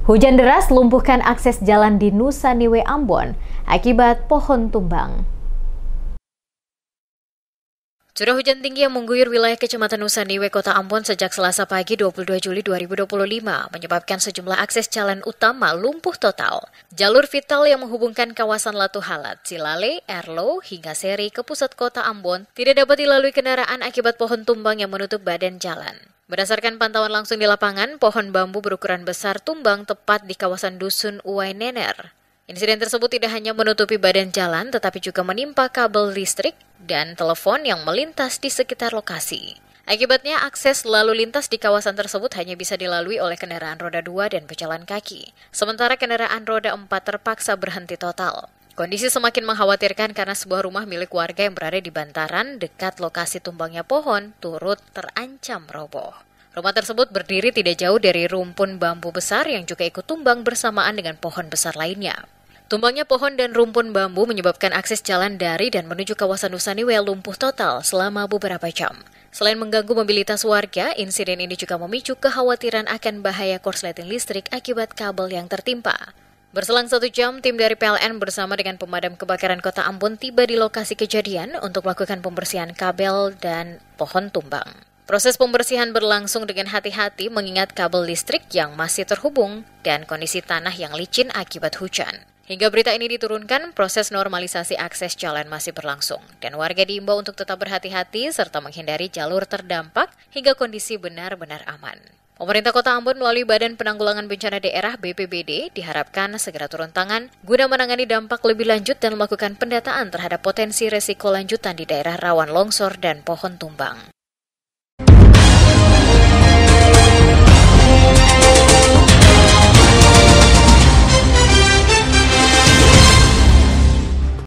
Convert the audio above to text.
Hujan deras lumpuhkan akses jalan di Nusa Niue, Ambon akibat pohon tumbang. Curah hujan tinggi yang mengguyur wilayah Kecamatan Nusa Niue, Kota Ambon sejak Selasa pagi 22 Juli 2025 menyebabkan sejumlah akses jalan utama lumpuh total. Jalur vital yang menghubungkan kawasan Latu Halat, Silale, Erlo, hingga Seri ke pusat kota Ambon tidak dapat dilalui kendaraan akibat pohon tumbang yang menutup badan jalan. Berdasarkan pantauan langsung di lapangan, pohon bambu berukuran besar tumbang tepat di kawasan Dusun Uwai Nener. Insiden tersebut tidak hanya menutupi badan jalan, tetapi juga menimpa kabel listrik dan telepon yang melintas di sekitar lokasi. Akibatnya, akses lalu lintas di kawasan tersebut hanya bisa dilalui oleh kendaraan roda 2 dan pejalan kaki. Sementara kendaraan roda 4 terpaksa berhenti total. Kondisi semakin mengkhawatirkan karena sebuah rumah milik warga yang berada di bantaran dekat lokasi tumbangnya pohon turut terancam roboh. Rumah tersebut berdiri tidak jauh dari rumpun bambu besar yang juga ikut tumbang bersamaan dengan pohon besar lainnya. Tumbangnya pohon dan rumpun bambu menyebabkan akses jalan dari dan menuju kawasan Nusa Niue lumpuh total selama beberapa jam. Selain mengganggu mobilitas warga, insiden ini juga memicu kekhawatiran akan bahaya korsleting listrik akibat kabel yang tertimpa. Berselang 1 jam, tim dari PLN bersama dengan pemadam kebakaran Kota Ambon tiba di lokasi kejadian untuk melakukan pembersihan kabel dan pohon tumbang. Proses pembersihan berlangsung dengan hati-hati mengingat kabel listrik yang masih terhubung dan kondisi tanah yang licin akibat hujan. Hingga berita ini diturunkan, proses normalisasi akses jalan masih berlangsung dan warga diimbau untuk tetap berhati-hati serta menghindari jalur terdampak hingga kondisi benar-benar aman. Pemerintah Kota Ambon melalui Badan Penanggulangan Bencana Daerah BPBD diharapkan segera turun tangan guna menangani dampak lebih lanjut dan melakukan pendataan terhadap potensi resiko lanjutan di daerah rawan longsor dan pohon tumbang.